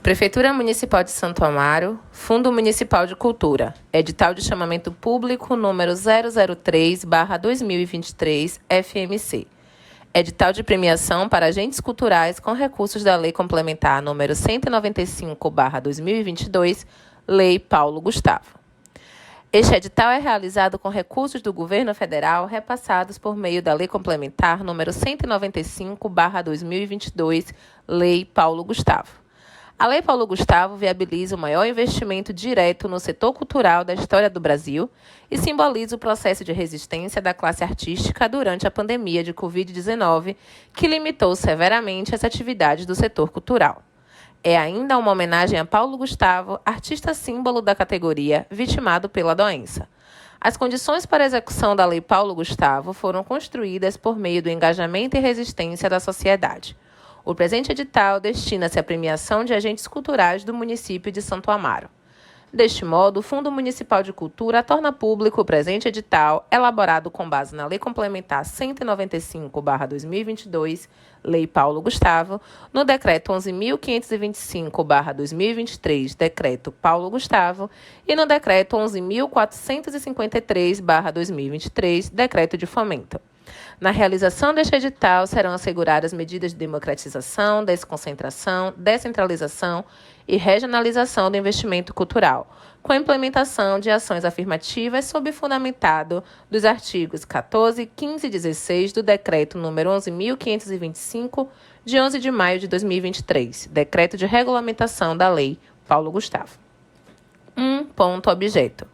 Prefeitura Municipal de Santo Amaro, Fundo Municipal de Cultura, edital de chamamento público número 003/2023, FMC. Edital de premiação para agentes culturais com recursos da Lei Complementar número 195/2022, Lei Paulo Gustavo. Este edital é realizado com recursos do Governo Federal repassados por meio da Lei Complementar número 195/2022, Lei Paulo Gustavo. A Lei Paulo Gustavo viabiliza o maior investimento direto no setor cultural da história do Brasil e simboliza o processo de resistência da classe artística durante a pandemia de Covid-19, que limitou severamente as atividades do setor cultural. É ainda uma homenagem a Paulo Gustavo, artista símbolo da categoria, vitimado pela doença. As condições para a execução da Lei Paulo Gustavo foram construídas por meio do engajamento e resistência da sociedade. O presente edital destina-se à premiação de agentes culturais do município de Santo Amaro. Deste modo, o Fundo Municipal de Cultura torna público o presente edital, elaborado com base na Lei Complementar 195/2022, Lei Paulo Gustavo, no Decreto 11.525/2023, Decreto Paulo Gustavo, e no Decreto 11.453/2023, Decreto de Fomento. Na realização deste edital, serão asseguradas medidas de democratização, desconcentração, descentralização e regionalização do investimento cultural, com a implementação de ações afirmativas sob fundamentado dos artigos 14, 15 e 16 do Decreto nº 11.525, de 11 de maio de 2023, Decreto de Regulamentação da Lei Paulo Gustavo. Objeto.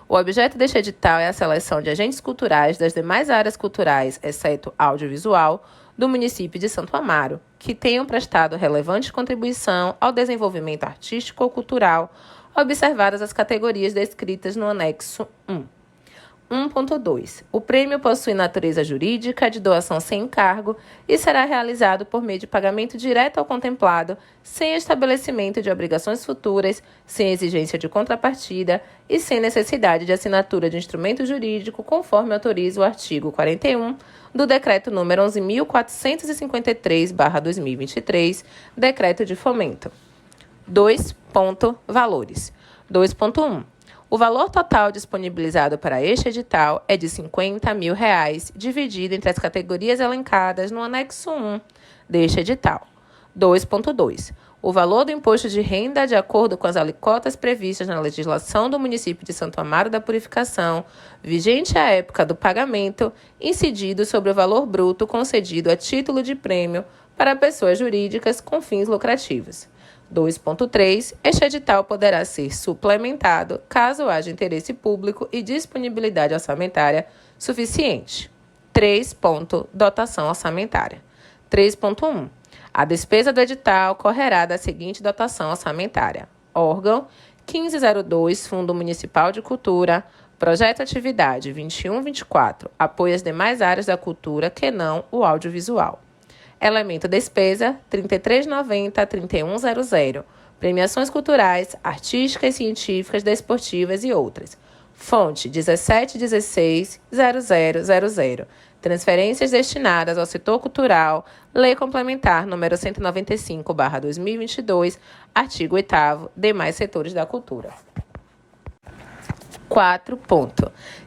O objeto deste edital é a seleção de agentes culturais das demais áreas culturais, exceto audiovisual, do município de Santo Amaro, que tenham prestado relevante contribuição ao desenvolvimento artístico ou cultural, observadas as categorias descritas no anexo 1. 1.2. O prêmio possui natureza jurídica de doação sem encargo e será realizado por meio de pagamento direto ao contemplado, sem estabelecimento de obrigações futuras, sem exigência de contrapartida e sem necessidade de assinatura de instrumento jurídico, conforme autoriza o artigo 41 do Decreto nº 11.453/2023, Decreto de Fomento. 2. Valores. 2.1. O valor total disponibilizado para este edital é de R$ 50 mil, dividido entre as categorias elencadas no anexo 1 deste edital. 2.2. O valor do imposto de renda, de acordo com as alíquotas previstas na legislação do município de Santo Amaro da Purificação, vigente à época do pagamento, incidido sobre o valor bruto concedido a título de prêmio para pessoas jurídicas com fins lucrativos. 2.3. Este edital poderá ser suplementado caso haja interesse público e disponibilidade orçamentária suficiente. 3. Dotação orçamentária. 3.1. A despesa do edital correrá da seguinte dotação orçamentária. Órgão 1502, Fundo Municipal de Cultura, Projeto Atividade 2124, apoio às demais áreas da cultura que não o audiovisual. Elemento despesa, R$ 33,90 a R$ 31,00. Premiações culturais, artísticas, científicas, desportivas e outras. Fonte, 1716-0000. Transferências destinadas ao setor cultural, Lei Complementar número 195/2022, artigo 8º, demais setores da cultura. 4.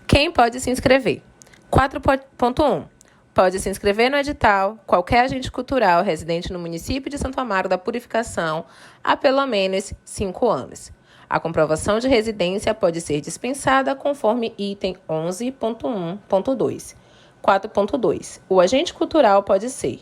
Quem pode se inscrever? 4.1. Pode se inscrever no edital qualquer agente cultural residente no município de Santo Amaro da Purificação há pelo menos 5 anos. A comprovação de residência pode ser dispensada conforme item 11.1.2. 4.2. O agente cultural pode ser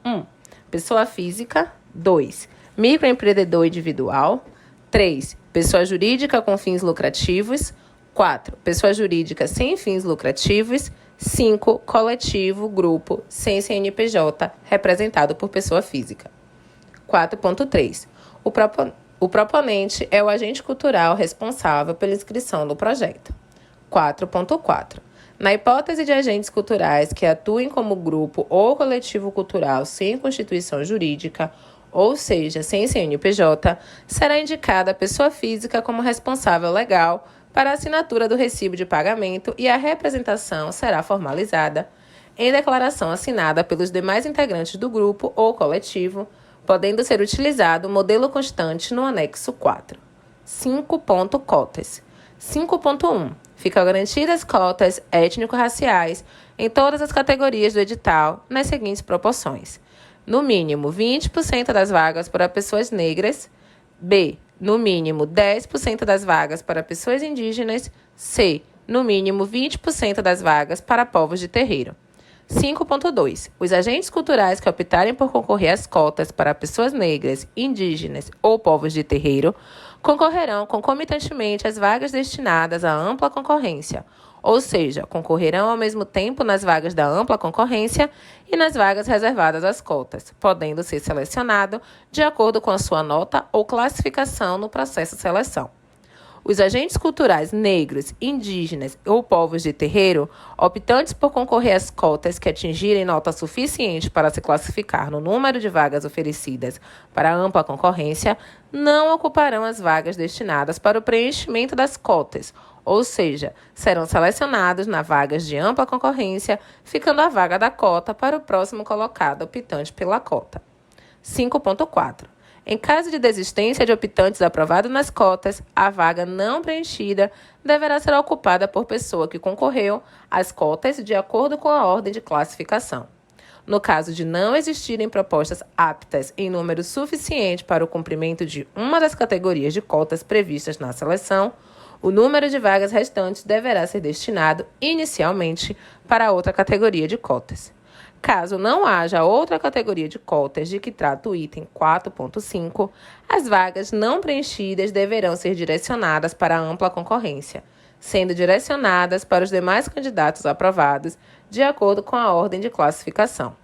1. Pessoa física. 2. Microempreendedor individual. 3. Pessoa jurídica com fins lucrativos. 4. Pessoa jurídica sem fins lucrativos. 5. Coletivo, grupo, sem CNPJ, representado por pessoa física. 4.3. O proponente é o agente cultural responsável pela inscrição do projeto. 4.4. Na hipótese de agentes culturais que atuem como grupo ou coletivo cultural sem constituição jurídica, ou seja, sem CNPJ, será indicada a pessoa física como responsável legal para a assinatura do recibo de pagamento e a representação será formalizada em declaração assinada pelos demais integrantes do grupo ou coletivo, podendo ser utilizado o modelo constante no anexo 4. 5. Cotas. 5.1. Ficam garantidas cotas étnico-raciais em todas as categorias do edital, nas seguintes proporções. No mínimo, 20% das vagas para pessoas negras. B. No mínimo, 10% das vagas para pessoas indígenas. C. No mínimo, 20% das vagas para povos de terreiro. 5.2. Os agentes culturais que optarem por concorrer às cotas para pessoas negras, indígenas ou povos de terreiro concorrerão concomitantemente às vagas destinadas à ampla concorrência, ou seja, concorrerão ao mesmo tempo nas vagas da ampla concorrência e nas vagas reservadas às cotas, podendo ser selecionado de acordo com a sua nota ou classificação no processo de seleção. Os agentes culturais negros, indígenas ou povos de terreiro, optantes por concorrer às cotas que atingirem nota suficiente para se classificar no número de vagas oferecidas para ampla concorrência, não ocuparão as vagas destinadas para o preenchimento das cotas, ou seja, serão selecionados na vagas de ampla concorrência, ficando a vaga da cota para o próximo colocado optante pela cota. 5.4. Em caso de desistência de optantes aprovados nas cotas, a vaga não preenchida deverá ser ocupada por pessoa que concorreu às cotas de acordo com a ordem de classificação. No caso de não existirem propostas aptas em número suficiente para o cumprimento de uma das categorias de cotas previstas na seleção, o número de vagas restantes deverá ser destinado inicialmente para outra categoria de cotas. Caso não haja outra categoria de cotas de que trata o item 4.5, as vagas não preenchidas deverão ser direcionadas para a ampla concorrência, sendo direcionadas para os demais candidatos aprovados de acordo com a ordem de classificação.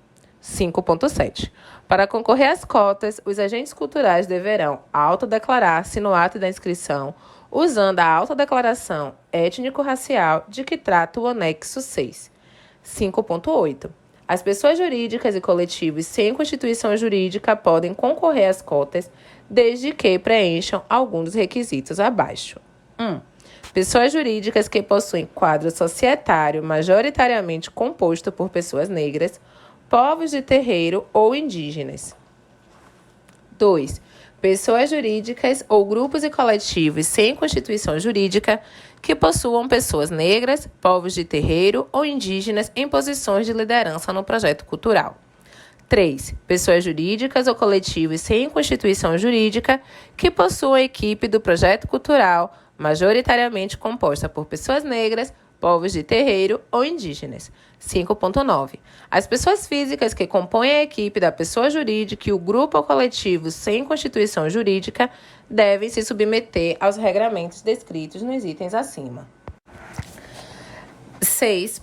5.7. Para concorrer às cotas, os agentes culturais deverão autodeclarar-se no ato da inscrição, usando a autodeclaração étnico-racial de que trata o anexo 6. 5.8. As pessoas jurídicas e coletivos sem constituição jurídica podem concorrer às cotas desde que preencham alguns dos requisitos abaixo. 1. Pessoas jurídicas que possuem quadro societário majoritariamente composto por pessoas negras, povos de terreiro ou indígenas. 2. Pessoas jurídicas ou grupos e coletivos sem constituição jurídica que possuam pessoas negras, povos de terreiro ou indígenas em posições de liderança no projeto cultural. 3. Pessoas jurídicas ou coletivos sem constituição jurídica que possuam equipe do projeto cultural majoritariamente composta por pessoas negras, povos de terreiro ou indígenas. 5.9. As pessoas físicas que compõem a equipe da pessoa jurídica e o grupo ou coletivo sem constituição jurídica devem se submeter aos regramentos descritos nos itens acima. 6.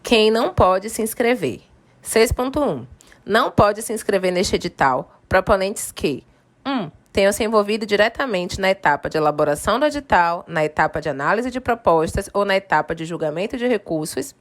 Quem não pode se inscrever. 6.1. Não pode se inscrever neste edital proponentes que 1. Tenham se envolvido diretamente na etapa de elaboração do edital, na etapa de análise de propostas ou na etapa de julgamento de recursos.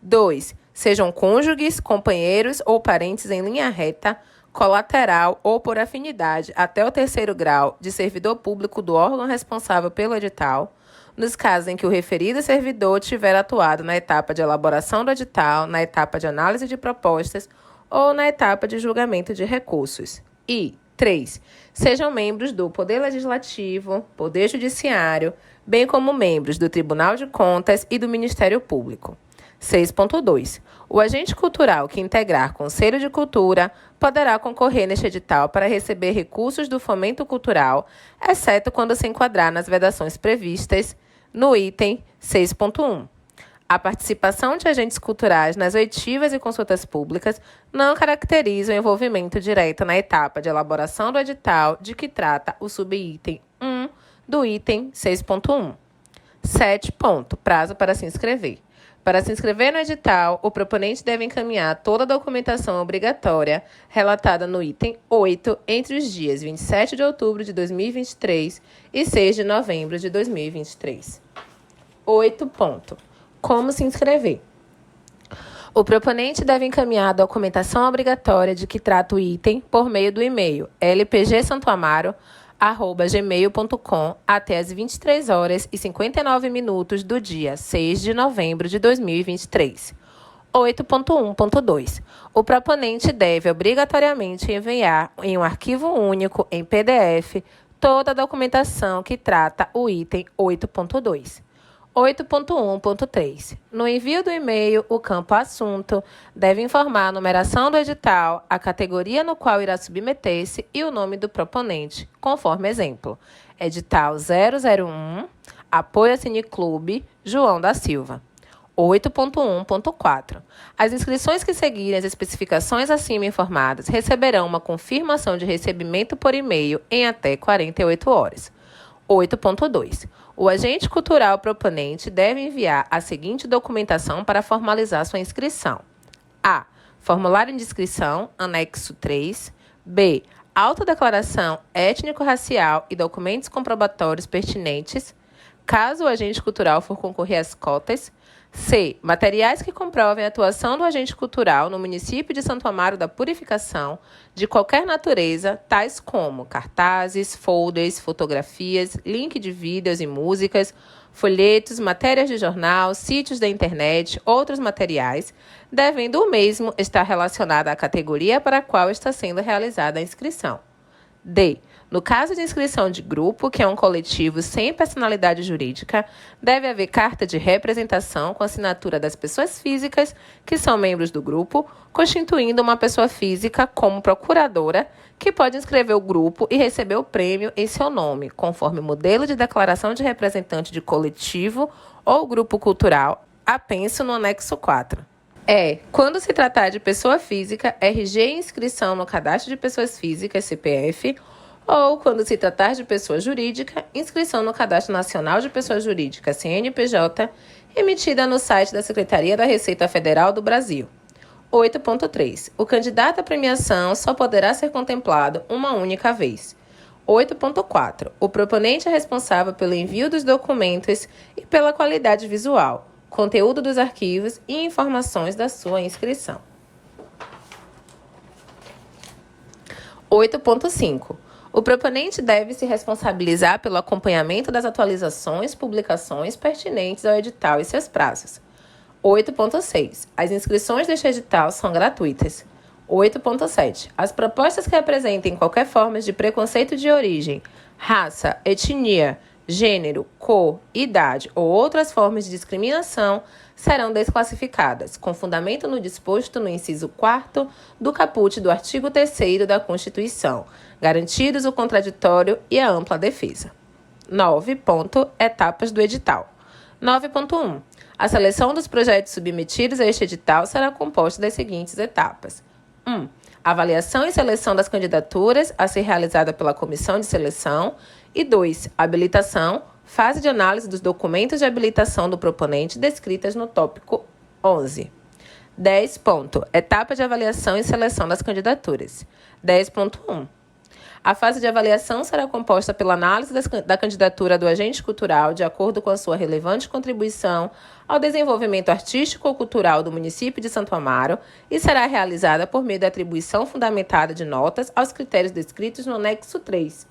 2. Sejam cônjuges, companheiros ou parentes em linha reta, colateral ou por afinidade até o 3º grau de servidor público do órgão responsável pelo edital, nos casos em que o referido servidor tiver atuado na etapa de elaboração do edital, na etapa de análise de propostas ou na etapa de julgamento de recursos. E 3. Sejam membros do Poder Legislativo, Poder Judiciário, bem como membros do Tribunal de Contas e do Ministério Público. 6.2. O agente cultural que integrar Conselho de Cultura poderá concorrer neste edital para receber recursos do fomento cultural, exceto quando se enquadrar nas vedações previstas no item 6.1. A participação de agentes culturais nas oitivas e consultas públicas não caracteriza o envolvimento direto na etapa de elaboração do edital de que trata o subitem 1 do item 6.1. 7. Prazo para se inscrever. Para se inscrever no edital, o proponente deve encaminhar toda a documentação obrigatória relatada no item 8 entre os dias 27 de outubro de 2023 e 6 de novembro de 2023. 8. Como se inscrever? O proponente deve encaminhar a documentação obrigatória de que trata o item por meio do e-mail lpgsantoamaro@gmail.com até às 23h59 do dia 6 de novembro de 2023. 8.1.2. O proponente deve obrigatoriamente enviar em um arquivo único, em PDF, toda a documentação que trata o item 8.2. 8.1.3. No envio do e-mail, o campo Assunto deve informar a numeração do edital, a categoria no qual irá submeter-se e o nome do proponente, conforme exemplo. Edital 001, Apoio a Cineclube, João da Silva. 8.1.4. As inscrições que seguirem as especificações acima informadas receberão uma confirmação de recebimento por e-mail em até 48 horas. 8.2. O agente cultural proponente deve enviar a seguinte documentação para formalizar sua inscrição. A. Formulário de inscrição, anexo 3. B. Autodeclaração étnico-racial e documentos comprobatórios pertinentes, caso o agente cultural for concorrer às cotas. C. Materiais que comprovem a atuação do agente cultural no município de Santo Amaro da Purificação, de qualquer natureza, tais como cartazes, folders, fotografias, link de vídeos e músicas, folhetos, matérias de jornal, sítios da internet, outros materiais, devendo o mesmo estar relacionado à categoria para a qual está sendo realizada a inscrição. D. No caso de inscrição de grupo, que é um coletivo sem personalidade jurídica, deve haver carta de representação com assinatura das pessoas físicas que são membros do grupo, constituindo uma pessoa física como procuradora, que pode inscrever o grupo e receber o prêmio em seu nome, conforme o modelo de declaração de representante de coletivo ou grupo cultural, apenso no anexo 4. Quando se tratar de pessoa física, RG e inscrição no cadastro de pessoas físicas, CPF, ou, quando se tratar de pessoa jurídica, inscrição no Cadastro Nacional de Pessoas Jurídicas, CNPJ, emitida no site da Secretaria da Receita Federal do Brasil. 8.3. O candidato à premiação só poderá ser contemplado uma única vez. 8.4. O proponente é responsável pelo envio dos documentos e pela qualidade visual, conteúdo dos arquivos e informações da sua inscrição. 8.5. O proponente deve se responsabilizar pelo acompanhamento das atualizações, publicações pertinentes ao edital e seus prazos. 8.6. As inscrições deste edital são gratuitas. 8.7. As propostas que apresentem qualquer forma de preconceito de origem, raça, etnia, gênero, cor, idade ou outras formas de discriminação serão desclassificadas, com fundamento no disposto no inciso 4º do caput do artigo 3º da Constituição, garantidos o contraditório e a ampla defesa. 9. Etapas do edital. 9.1. A seleção dos projetos submetidos a este edital será composta das seguintes etapas. 1. Avaliação e seleção das candidaturas a ser realizada pela comissão de seleção. E 2. Habilitação, fase de análise dos documentos de habilitação do proponente descritas no tópico 11. 10. Etapa de avaliação e seleção das candidaturas. 10.1. A fase de avaliação será composta pela análise da candidatura do agente cultural de acordo com a sua relevante contribuição ao desenvolvimento artístico ou cultural do município de Santo Amaro e será realizada por meio da atribuição fundamentada de notas aos critérios descritos no anexo 3.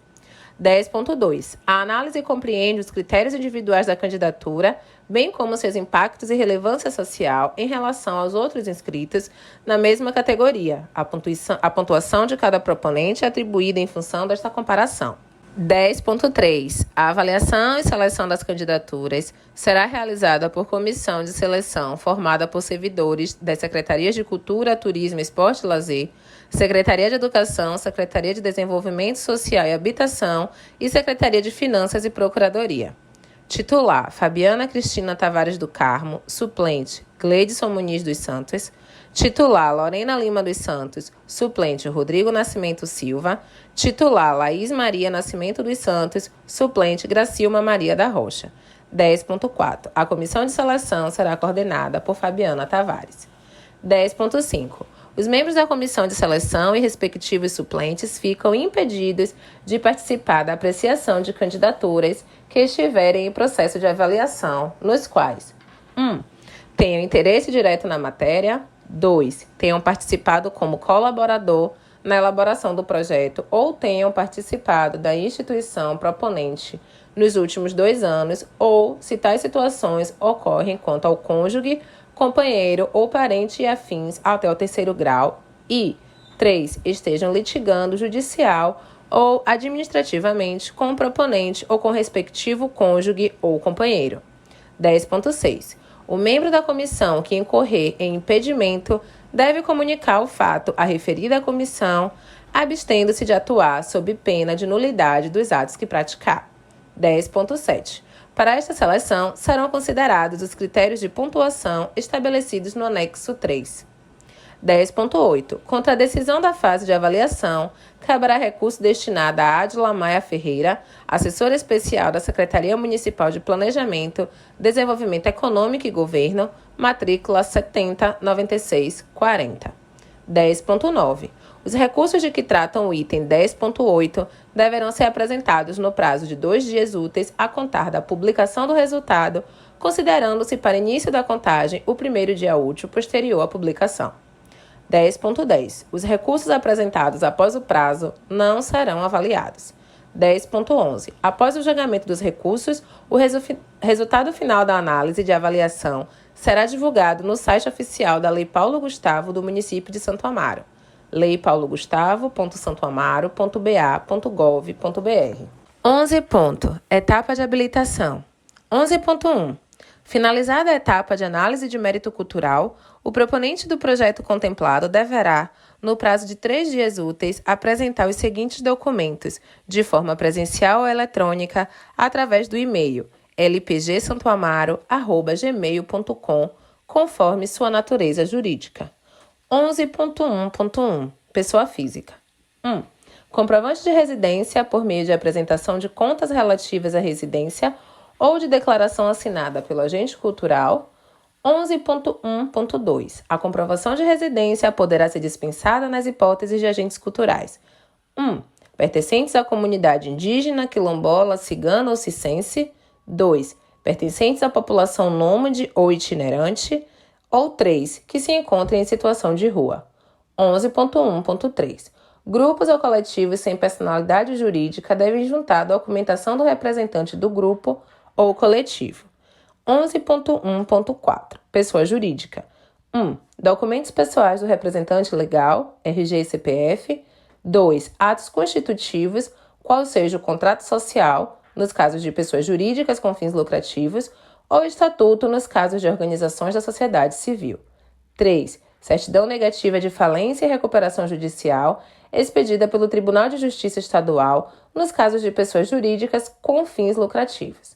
10.2. A análise compreende os critérios individuais da candidatura, bem como seus impactos e relevância social em relação aos outros inscritos na mesma categoria. A pontuação de cada proponente é atribuída em função desta comparação. 10.3. A avaliação e seleção das candidaturas será realizada por comissão de seleção formada por servidores das Secretarias de Cultura, Turismo, Esporte e Lazer, Secretaria de Educação, Secretaria de Desenvolvimento Social e Habitação e Secretaria de Finanças e Procuradoria. Titular: Fabiana Cristina Tavares do Carmo. Suplente: Gleidson Muniz dos Santos. Titular: Lorena Lima dos Santos. Suplente: Rodrigo Nascimento Silva. Titular: Laís Maria Nascimento dos Santos. Suplente: Gracilma Maria da Rocha. 10.4. A comissão de seleção será coordenada por Fabiana Tavares. 10.5. Os membros da comissão de seleção e respectivos suplentes ficam impedidos de participar da apreciação de candidaturas que estiverem em processo de avaliação, nos quais 1. Tenham interesse direto na matéria. 2. Tenham participado como colaborador na elaboração do projeto ou tenham participado da instituição proponente nos últimos 2 anos ou, se tais situações ocorrem quanto ao cônjuge, companheiro ou parente e afins até o terceiro grau e 3. Estejam litigando judicial ou administrativamente com o proponente ou com o respectivo cônjuge ou companheiro. 10.6. O membro da comissão que incorrer em impedimento deve comunicar o fato à referida comissão, abstendo-se de atuar sob pena de nulidade dos atos que praticar. 10.7. Para esta seleção, serão considerados os critérios de pontuação estabelecidos no anexo 3. 10.8. Contra a decisão da fase de avaliação, caberá recurso destinado a Adila Maia Ferreira, assessora especial da Secretaria Municipal de Planejamento, Desenvolvimento Econômico e Governo, matrícula 709640. 10.9. Os recursos de que tratam o item 10.8 deverão ser apresentados no prazo de 2 dias úteis a contar da publicação do resultado, considerando-se para início da contagem o primeiro dia útil posterior à publicação. 10.10. Os recursos apresentados após o prazo não serão avaliados. 10.11. Após o julgamento dos recursos, o resultado final da análise de avaliação será divulgado no site oficial da Lei Paulo Gustavo do município de Santo Amaro, leipaulogustavo.santoamaro.ba.gov.br. 11. Etapa de habilitação. 11.1. Finalizada a etapa de análise de mérito cultural, o proponente do projeto contemplado deverá, no prazo de 3 dias úteis, apresentar os seguintes documentos, de forma presencial ou eletrônica, através do e-mail lpgsantoamaro@gmail.com, conforme sua natureza jurídica. 11.1.1. Pessoa física. 1. Comprovante de residência por meio de apresentação de contas relativas à residência ou de declaração assinada pelo agente cultural. 11.1.2. A comprovação de residência poderá ser dispensada nas hipóteses de agentes culturais. 1. Pertencentes à comunidade indígena, quilombola, cigana ou cicense. 2. Pertencentes à população nômade ou itinerante. Ou 3. Que se encontrem em situação de rua. 11.1.3. Grupos ou coletivos sem personalidade jurídica devem juntar a documentação do representante do grupo ou coletivo. 11.1.4. Pessoa jurídica. 1. Documentos pessoais do representante legal, RG e CPF. 2. Atos constitutivos, qual seja o contrato social, nos casos de pessoas jurídicas com fins lucrativos, ou estatuto nos casos de organizações da sociedade civil. 3. Certidão negativa de falência e recuperação judicial, expedida pelo Tribunal de Justiça Estadual, nos casos de pessoas jurídicas com fins lucrativos.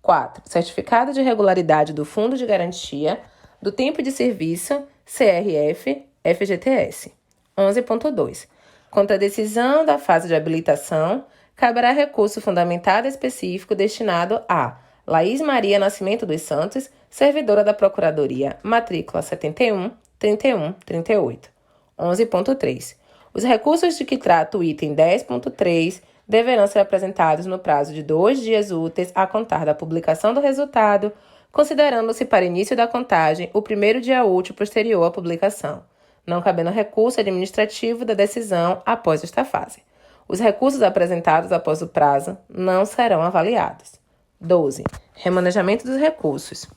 4. Certificado de regularidade do Fundo de Garantia, do Tempo de Serviço, CRF, FGTS. 11.2. Contra a decisão da fase de habilitação, caberá recurso fundamentado específico destinado a Laís Maria Nascimento dos Santos, servidora da Procuradoria, matrícula 71-31-38. 11.3. Os recursos de que trata o item 10.3 deverão ser apresentados no prazo de 2 dias úteis a contar da publicação do resultado, considerando-se para início da contagem o primeiro dia útil posterior à publicação, não cabendo recurso administrativo da decisão após esta fase. Os recursos apresentados após o prazo não serão avaliados. 12. Remanejamento dos recursos.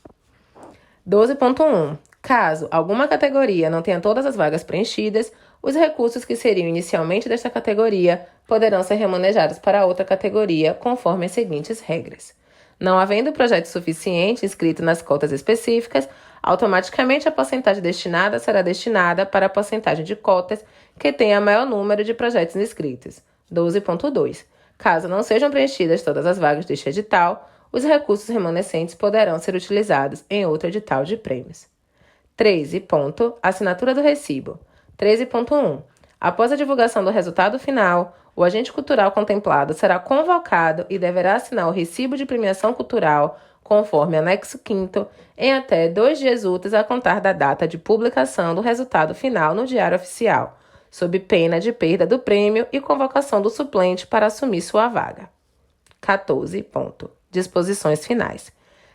12.1. Caso alguma categoria não tenha todas as vagas preenchidas, os recursos que seriam inicialmente desta categoria poderão ser remanejados para outra categoria, conforme as seguintes regras. Não havendo projeto suficiente inscrito nas cotas específicas, automaticamente a porcentagem destinada será destinada para a porcentagem de cotas que tenha maior número de projetos inscritos. 12.2. Caso não sejam preenchidas todas as vagas deste edital, os recursos remanescentes poderão ser utilizados em outro edital de prêmios. 13. Assinatura do recibo. 13.1. Após a divulgação do resultado final, o agente cultural contemplado será convocado e deverá assinar o recibo de premiação cultural, conforme anexo 5º, em até 2 dias úteis a contar da data de publicação do resultado final no Diário Oficial, sob pena de perda do prêmio e convocação do suplente para assumir sua vaga. 14. Disposições finais.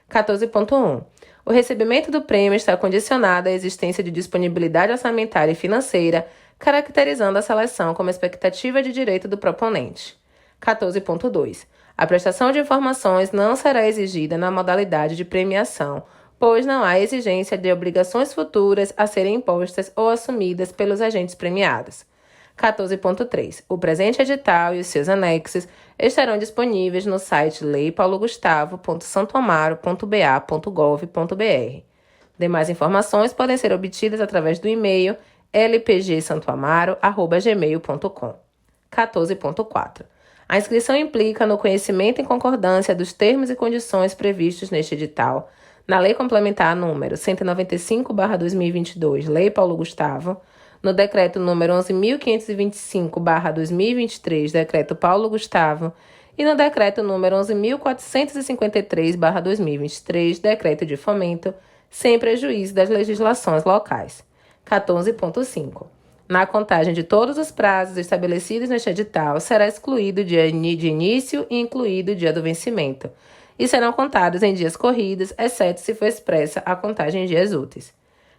14.1. O recebimento do prêmio está condicionado à existência de disponibilidade orçamentária e financeira, caracterizando a seleção como expectativa de direito do proponente. 14.2. A prestação de informações não será exigida na modalidade de premiação, pois não há exigência de obrigações futuras a serem impostas ou assumidas pelos agentes premiados. 14.3. O presente edital e os seus anexos estarão disponíveis no site leipaulogustavo.santoamaro.ba.gov.br. Demais informações podem ser obtidas através do e-mail lpgsantoamaro@gmail.com. 14.4. A inscrição implica no conhecimento em concordância dos termos e condições previstos neste edital, na Lei Complementar número 195/2022, Lei Paulo Gustavo, no Decreto número 11.525/2023, Decreto Paulo Gustavo, e no Decreto número 11.453/2023, Decreto de Fomento, sem prejuízo das legislações locais. 14.5. Na contagem de todos os prazos estabelecidos neste edital, será excluído o dia de início e incluído o dia do vencimento, e serão contados em dias corridos, exceto se for expressa a contagem em dias úteis.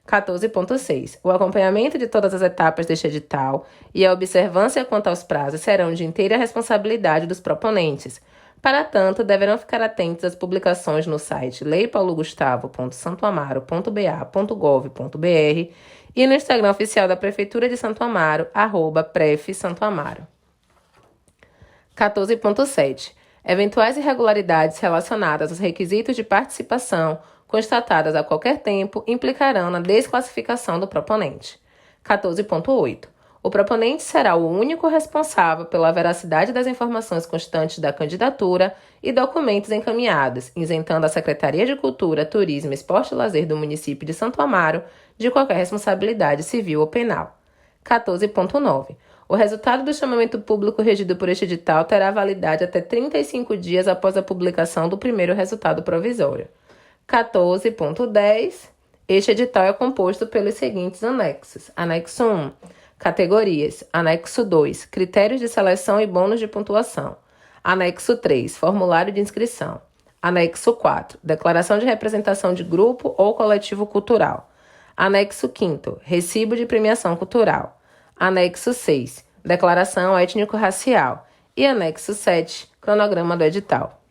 14.6. O acompanhamento de todas as etapas deste edital e a observância quanto aos prazos serão de inteira responsabilidade dos proponentes. Para tanto, deverão ficar atentos às publicações no site leipaulogustavo.santoamaro.ba.gov.br e no Instagram oficial da Prefeitura de Santo Amaro, @prefsantoamaro. 14.7. Eventuais irregularidades relacionadas aos requisitos de participação constatadas a qualquer tempo implicarão na desclassificação do proponente. 14.8. O proponente será o único responsável pela veracidade das informações constantes da candidatura e documentos encaminhados, isentando a Secretaria de Cultura, Turismo, Esporte e Lazer do município de Santo Amaro de qualquer responsabilidade civil ou penal. 14.9. O resultado do chamamento público regido por este edital terá validade até 35 dias após a publicação do primeiro resultado provisório. 14.10. Este edital é composto pelos seguintes anexos. Anexo 1. Categorias. Anexo 2. Critérios de seleção e bônus de pontuação. Anexo 3. Formulário de inscrição. Anexo 4. Declaração de representação de grupo ou coletivo cultural. Anexo 5º. Recibo de premiação cultural. Anexo 6. Declaração étnico-racial. E anexo 7. Cronograma do edital.